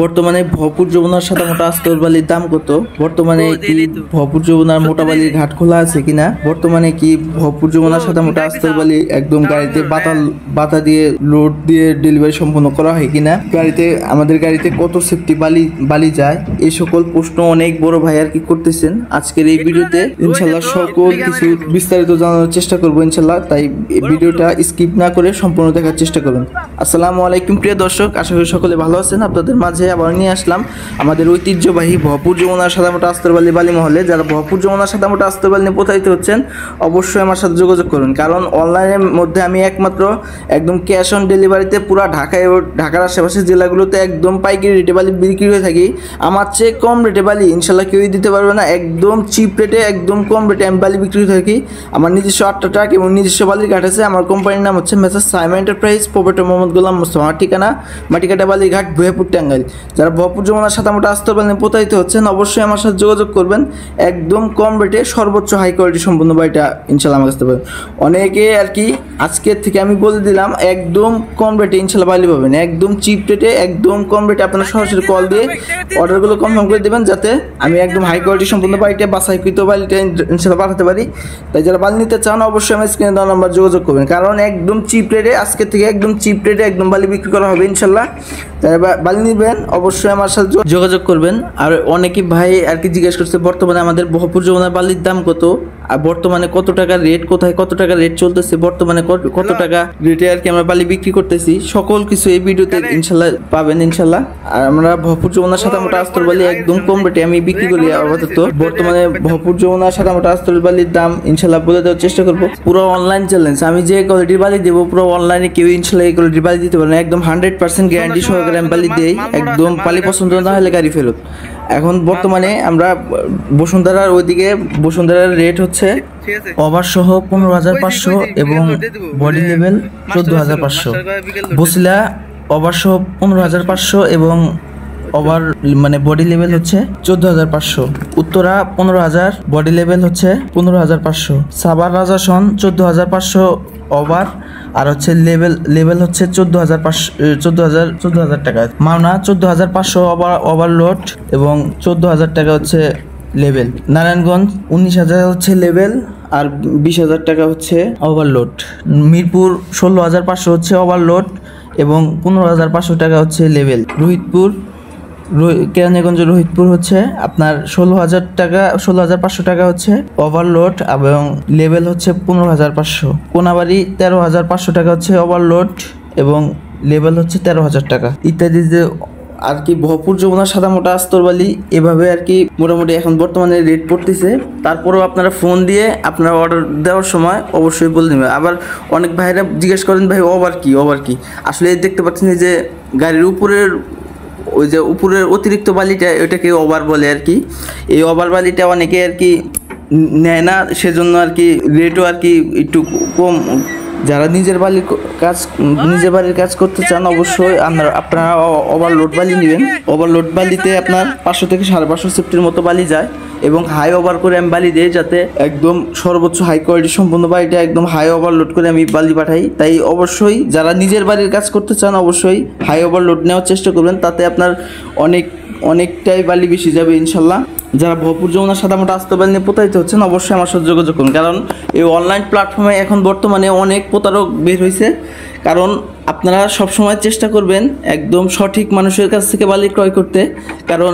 বর্তমানে ভরপুর যমুনার সাদা মোটা আস্তর বালির দাম কত? বর্তমানে কি ভরপুর যমুনার মোটা বালির ঘাট খোলা আছে কিনা? বর্তমানে কি ভরপুর যমুনার সাদা মোটা আস্তর বালি একদম গাড়িতে বাতা দিয়ে লোড দিয়ে ডেলিভারি সম্পন্ন করা হয় কিনা? আমাদের গাড়িতে কত সেফটি বালি যায়? এই সকল প্রশ্ন অনেক বড় ভাই আর কি করতেছেন। আজকের এই ভিডিওতে ইনশাল্লাহ সকল কিছু বিস্তারিত জানার চেষ্টা করবো ইনশাল্লাহ। তাই ভিডিওটা স্কিপ না করে সম্পূর্ণ দেখার চেষ্টা করবেন। আসসালামু আলাইকুম প্রিয় দর্শক, আশা করি সকলে ভালো আছেন। আপনাদের মাঝে আবার নিয়ে আসলাম আমাদের ঐতিহ্যবাহী ভরপুর যমুনার সাদামোটা আস্তরবালি বালি মহলে। যারা ভরপুর যমুনার সাদামোটা আস্তরবালি নিয়ে প্রতারিত হচ্ছেন অবশ্যই আমার সাথে যোগাযোগ করুন, কারণ অনলাইনের মধ্যে আমি একমাত্র একদম ক্যাশ অন ডেলিভারিতে পুরো ঢাকার আশেপাশের জেলাগুলোতে একদম পাইকারি রেটে বালি বিক্রি হয়ে থাকি। আমার চেয়ে কম রেটে বালি ইনশাল্লাহ কেউই দিতে পারবে না। একদম চিপ রেটে একদম কম রেটে আমি বালি বিক্রি হয়ে থাকি। আমার নিজস্ব 8টা ট্রাক এবং নিজস্ব বালির ঘাট আছে। আমার কোম্পানির নাম হচ্ছে Messrs Saimon enterprise, proprietor Mohammad Golam Mostafa. আমার ঠিকানা মাটিকাটা বালির ঘাট, ভুয়াপুর, টাঙ্গাইল। যারা ভরপুর যমুনার সাদামোটা আস্তরবালি নিয়ে প্রতারিত হচ্ছেন অবশ্যই আমার সাথে যোগাযোগ করবেন। একদম কম রেটে সর্বোচ্চ হাই কোয়ালিটি সম্পূর্ণ বাড়িটা ইনশাল্লাহ আমার কাছে পাবেন। অনেকে আর কি আজকের থেকে আমি বলে দিলাম একদম কম রেটে ইনশাল্লাহ বালি পাবেন, একদম চিপ রেটে একদম কম রেটে। আপনারা সরাসরি কল দিয়ে অর্ডারগুলো কনফার্ম করে দেবেন, যাতে আমি একদম হাই কোয়ালিটি সম্পূর্ণ বাড়িটা বাছাইকৃত বালিটা ইনশাল্লাহ পাঠাতে পারি। তাই যারা বালি নিতে চান অবশ্যই আমার স্ক্রিনে দেওয়া নাম্বার যোগাযোগ করবেন, কারণ একদম চিপ রেটে আজকের থেকে একদম চিপ রেটে একদম বালি বিক্রি করা হবে ইনশাল্লাহ। যারা বালি নেবেন অবশ্যই আমার সাথে যোগাযোগ করবেন। আর অনেকে ভাই আর কি জিজ্ঞেস করছে বর্তমানে আমাদের ভরপুর যমুনার বালির দাম কত, আর বর্তমানে কত টাকা রেট, কোথায় কত টাকা রেট চলতেছে, বর্তমানে কত টাকা রেটে আর কি আমরা বালি বিক্রি করতেছি, সকল কিছু এই ভিডিওতে ইনশাল্লাহ পাবেন ইনশাল্লাহ। আর আমরা ভরপুর যমুনার সাদামোটা আস্তর বালি একদম কম রেটে আমি বিক্রি করি আপাতত। বর্তমানে ভরপুর যমুনার সাদামোটা আস্তর বালির দাম ইনশাল্লাহ বলে দেওয়ার চেষ্টা করবো। পুরো অনলাইন চ্যালেঞ্জ, আমি যে কোয়ালিটির বালি দেবো পুরো অনলাইনে কেউ ইনশাল্লাহ এই কোয়ালিটির বালি দিতে পারে না। একদম 100% গ্যারান্টি সহকারে আমি বালি দেই। একদম বালি পছন্দ না হলে গাড়ি ফেরত। এখন বর্তমানে আমরা বসুন্ধরার ওইদিকে বসুন্ধরার রেট হচ্ছে ওভার সহ 15,500 এবং বডি লেভেল 14,500। বসিলা ওভার সহ 15,500 এবং ওভার মানে বডি লেভেল হচ্ছে 14,500। উত্তরা 15,000, বডি লেভেল হচ্ছে 15,500। সাবার রাজাসন 14,500 ওভার, আর হচ্ছে লেভেল হচ্ছে 14,000 টাকা। মাওনা 14,500 ওভারলোড এবং 14,000 টাকা হচ্ছে লেভেল। নারায়ণগঞ্জ 19,000 হচ্ছে লেভেল আর 20,000 টাকা হচ্ছে ওভারলোড। মিরপুর 16,500 হচ্ছে ওভারলোড এবং 15,500 টাকা হচ্ছে লেভেল। কেরানীগঞ্জ রোহিতপুর হচ্ছে আপনার 16,500 টাকা হচ্ছে ওভারলোড এবং লেভেল হচ্ছে 15,500। কোনাবাড়ি 13,500 টাকা হচ্ছে ওভারলোড এবং লেভেল হচ্ছে 13,000 টাকা ইত্যাদি। যে আর কি ভরপুর যমুনার সাদামোটা আস্তরবালি এভাবে আর কি মোটামুটি এখন বর্তমানে রেট পড়তেছে। তারপরেও আপনারা ফোন দিয়ে আপনারা অর্ডার দেওয়ার সময় অবশ্যই বলে নেবেন। আবার অনেক ভাইরা জিজ্ঞেস করেন ভাই ওভার কি আসলে দেখতে পাচ্ছেন যে গাড়ির উপরের ওই যে উপরের অতিরিক্ত বালিটা ওইটাকে ওভার বলে আর কি। এই ওভার বালিটা অনেকে আর কি নেয় না, সেজন্য আর কি রেটও আর কি একটু কম। যারা নিজের বাড়ির কাজ করতে চান অবশ্যই আপনারা ওভারলোড বালি নেবেন। ওভারলোড বালিতে আপনার 500 থেকে 550 সেফটির মতো বালি যায় এবং হাই ওভার করে আমি বালি দিই, যাতে একদম সর্বোচ্চ হাই কোয়ালিটি সম্পূর্ণ বালিটা একদম হাই ওভারলোড করে আমি বালি পাঠাই। তাই অবশ্যই যারা নিজের বাড়ির কাজ করতে চান অবশ্যই হাই ওভারলোড নেওয়ার চেষ্টা করবেন, তাতে আপনার অনেকটাই বালি বেশি যাবে ইনশাল্লাহ। যারা ভরপুর যমুনার সাদামোটা আস্তরবালি নিয়ে প্রতারিত হচ্ছেন অবশ্যই আমার সাথে যোগাযোগ করুন, কারণ এই অনলাইন প্ল্যাটফর্মে এখন বর্তমানে অনেক প্রতারক বের হয়েছে। কারণ আপনারা সবসময় চেষ্টা করবেন একদম সঠিক মানুষের কাছ থেকে বালি ক্রয় করতে, কারণ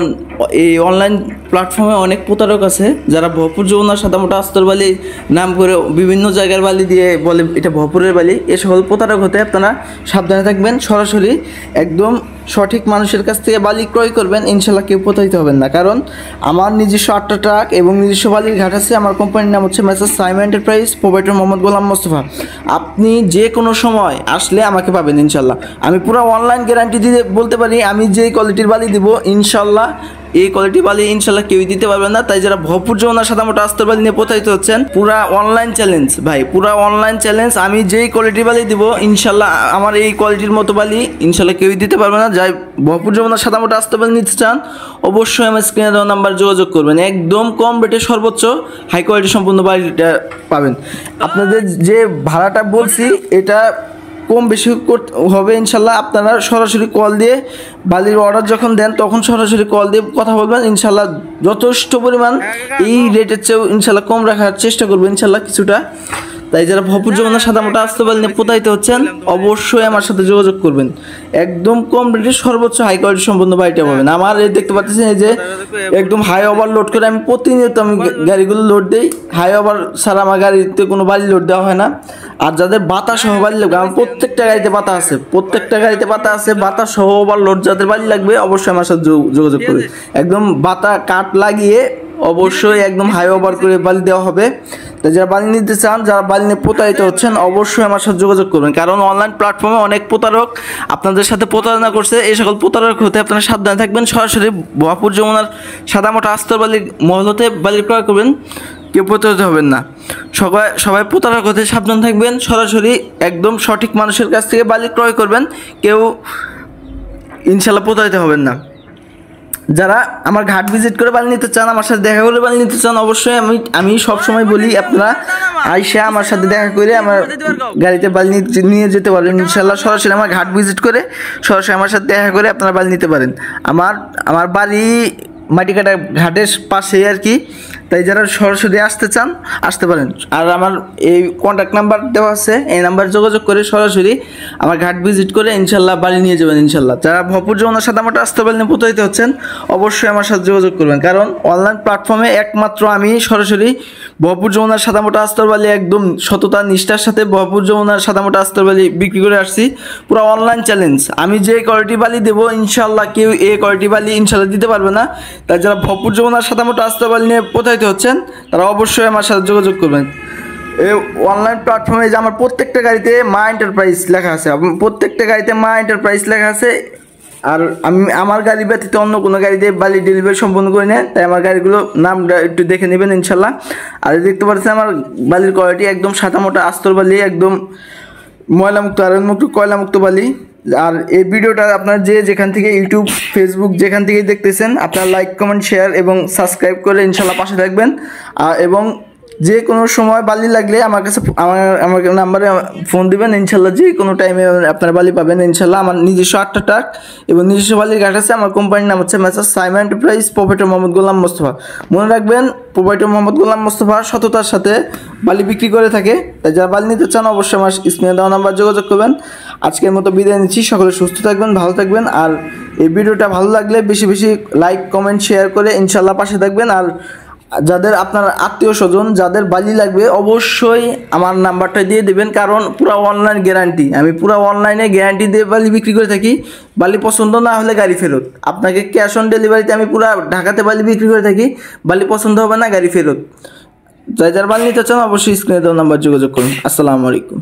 এই অনলাইন প্ল্যাটফর্মে অনেক প্রতারক আছে যারা ভরপুর যমুনার সাদামোটা আস্তরবালি নাম করে বিভিন্ন জায়গার বালি দিয়ে বলে এটা ভরপুরের বালি। এ সকল প্রতারক হতে আপনারা সাবধানে থাকবেন। সরাসরি একদম সঠিক মানুষের কাছ থেকে বালি ক্রয় করবেন, ইনশাল্লাহ কেউ প্রতারিত হবেন না। কারণ আমার নিজস্ব 8টা ট্রাক এবং নিজস্ব বালির ঘাট আছে। আমার কোম্পানির নাম হচ্ছে Messrs Saimon enterprise, proprietor Mohammad Golam Mostafa. আপনি যে কোনো সময় আসলে আমাকে পাবেন ইনশাল্লাহ। আমি পুরো অনলাইন গ্যারান্টি দিয়ে বলতে পারি, আমি যেই কোয়ালিটির বালি দিব ইনশাল্লাহ এই কোয়ালিটি বালি ইনশাল্লাহ কেউই দিতে পারবেন না। তাই যারা ভরপুর যমুনার সাদামোটা আস্তরবালি নিয়ে প্রতারিত হচ্ছেন, পুরা অনলাইন চ্যালেঞ্জ ভাই, পুরা অনলাইন চ্যালেঞ্জ। আমি যেই কোয়ালিটির বালি দিব ইনশাল্লাহ আমার এই কোয়ালিটির মতো বালি ইনশাল্লাহ কেউই দিতে পারবে না। যাই ভরপুর যমুনার সাদামোটা আস্তরবালি নিতে চান অবশ্যই আমার স্ক্রিনে দেওয়া নাম্বার যোগাযোগ করবেন। একদম কম রেটে সর্বোচ্চ হাই কোয়ালিটি সম্পূর্ণ বালিটা পাবেন। আপনাদের যে ভাড়াটা বলছি এটা কম বেশি হবে ইনশাল্লাহ। আপনারা সরাসরি কল দিয়ে বালির অর্ডার যখন দেন তখন সরাসরি কল দিয়ে কথা বলবেন, ইনশাল্লাহ যথেষ্ট পরিমাণ এই রেটের চেয়েও ইনশাল্লাহ কম রাখার চেষ্টা করবেন ইনশাল্লাহ কিছুটা। তাই যারা ভরপুর যমুনা সাদা মোটা আস্ত বালি নিয়ে প্রতারিত হচ্ছেন অবশ্যই আমার সাথে যোগাযোগ করবেন। একদম কম রেটে সর্বোচ্চ হাই কোয়ালিটি সম্পন্ন বাড়িটা পাবেন। আমার এই দেখতে পাচ্ছেন এই যে একদম হাই ওভার লোড করে আমি প্রতিনিয়ত আমি গাড়িগুলো লোড দিই। হাই ওভার ছাড়া আমার গাড়িতে কোনো বালি লোড দেওয়া হয় না। আর যাদের বাতাস সহ বালি লাগবে, আমার প্রত্যেকটা গাড়িতে পাতা আছে, বাতাস সহ ওভার লোড যাদের বালি লাগবে অবশ্যই আমার সাথে যোগাযোগ করবে। একদম বাতা কাট লাগিয়ে অবশ্যই একদম হাই ওভার করে বালি দেওয়া হবে। তো যারা বালি নিতে চান, যারা বালি নিয়ে প্রতারিত হচ্ছেন অবশ্যই আমার সাথে যোগাযোগ করবেন, কারণ অনলাইন প্ল্যাটফর্মে অনেক প্রতারক আপনাদের সাথে প্রতারণা করছে। এই সকল প্রতারক হতে আপনারা সাবধানে থাকবেন। সরাসরি ভরপুর যমুনার সাদা মোটা আস্তর বালির মহলতে বালি ক্রয় করবেন, কেউ প্রতারিত হবেন না। সবাই প্রতারক হতে সাবধান থাকবেন। সরাসরি একদম সঠিক মানুষের কাছ থেকে বালি ক্রয় করবেন, কেউ ইনশাল্লাহ প্রতারিত হবেন না। যারা আমার ঘাট ভিজিট করে বালি নিতে চান, আমার সাথে দেখা করে বালি নিতে চান, অবশ্যই আমি সবসময় বলি আপনারা আইসা আমার সাথে দেখা করে আমার গাড়িতে বালি নিয়ে যেতে পারেন ইনশাল্লাহ। সরাসরি আমার ঘাট ভিজিট করে সরাসরি আমার সাথে দেখা করে আপনারা বালি নিতে পারেন। আমার বাড়ি মাটিকাটা ঘাটের পাশেই আর কি। তাই যারা সরাসরি আসতে চান আসতে পারেন। আর আমার এই কন্ট্যাক্ট নাম্বার দেওয়া আছে, এই নাম্বার যোগাযোগ করে সরাসরি আমার ঘাট ভিজিট করে ইনশাল্লাহ বাড়ি নিয়ে যাবেন ইনশাল্লাহ। যারা ভরপুর যমুনার সাদা মোটা আস্ত বালি নিয়ে প্রতারিত হচ্ছেন অবশ্যই আমার সাথে যোগাযোগ করবেন, কারণ অনলাইন প্ল্যাটফর্মে একমাত্র আমি সরাসরি ভরপুর যমুনার সাদা মোটা আস্তর বালি একদম সততা নিষ্ঠার সাথে ভরপুর যমুনার সাদা মোটা আস্তর বালি বিক্রি করে আসছি। পুরো অনলাইন চ্যালেঞ্জ, আমি যে কোয়ালিটি বালি দেবো ইনশাল্লাহ কেউ এই কোয়ালিটি বালি ইনশাল্লাহ দিতে পারবে না। তাই যারা ভরপুর যমুনার সাদা মোটা আস্তর বালি নিয়ে প্রতারিত হচ্ছেন তারা অবশ্যই আমার সাথে যোগাযোগ করবেন। এই অনলাইন প্ল্যাটফর্মে যে আমার প্রত্যেকটা গাড়িতে মা এন্টারপ্রাইজ লেখা আছে, প্রত্যেকটা গাড়িতে মা এন্টারপ্রাইজ লেখা আছে। আর আমি আমার গাড়ি ব্যতীত অন্য কোনো গাড়িতে বালি ডেলিভারি সম্পন্ন করি না। তাই আমার গাড়িগুলো নামটা একটু দেখে নেবেন ইনশাল্লাহ। আর দেখতে পাচ্ছেন আমার বালির কোয়ালিটি একদম সাদা মোটা আস্তর বালি, একদম ময়লামুক্ত আয়রন মুক্ত কয়লামুক্ত বালি। আর এই ভিডিওটা আপনার যেখান থেকে ইউটিউব ফেসবুক যেখান থেকেই দেখতেছেন আপনারা লাইক কমেন্ট শেয়ার এবং সাবস্ক্রাইব করে ইনশাল্লাহ পাশে থাকবেন। এবং যে কোনো সময় বালি লাগলে আমার কাছে আমার নাম্বারে ফোন দিবেন ইনশাল্লাহ। যে কোনো টাইমে আপনারা বালি পাবেন ইনশাল্লাহ। আমার নিজস্ব 8টা ট্রাক এবং নিজস্ব বালির ঘাট আছে। আমার কোম্পানির নাম হচ্ছে Messrs Saimon enterprise, proprietor Mohammad Golam Mostafa. মনে রাখবেন প্রোপাইটর মোহাম্মদ গোলাম মোস্তফা সততার সাথে বালি বিক্রি করে থাকে। তাই যারা বালি নিতে চান অবশ্যই আমার স্ক্রিনে দেওয়া নাম্বার যোগাযোগ করবেন। আজকের মতো বিদায় নিচ্ছি, সকলে সুস্থ থাকবেন, ভালো থাকবেন। আর এই ভিডিওটা ভালো লাগলে বেশি বেশি লাইক কমেন্ট শেয়ার করে ইনশাল্লাহ পাশে থাকবেন। আর যাদের আপনার আত্মীয় স্বজন যাদের বালি লাগবে অবশ্যই আমার নাম্বারটা দিয়ে দেবেন, কারণ পুরো অনলাইন গ্যারান্টি, আমি পুরো অনলাইনে গ্যারান্টি দিয়ে বালি বিক্রি করে থাকি। বালি পছন্দ না হলে গাড়ি ফেরত। আপনাকে ক্যাশ অন ডেলিভারিতে আমি পুরো ঢাকাতে বালি বিক্রি করে থাকি। বালি পছন্দ হবে না গাড়ি ফেরত। যার বালি নিতে চান অবশ্যই স্ক্রিনে দেওয়া নাম্বার যোগাযোগ করুন। আসসালামু আলাইকুম।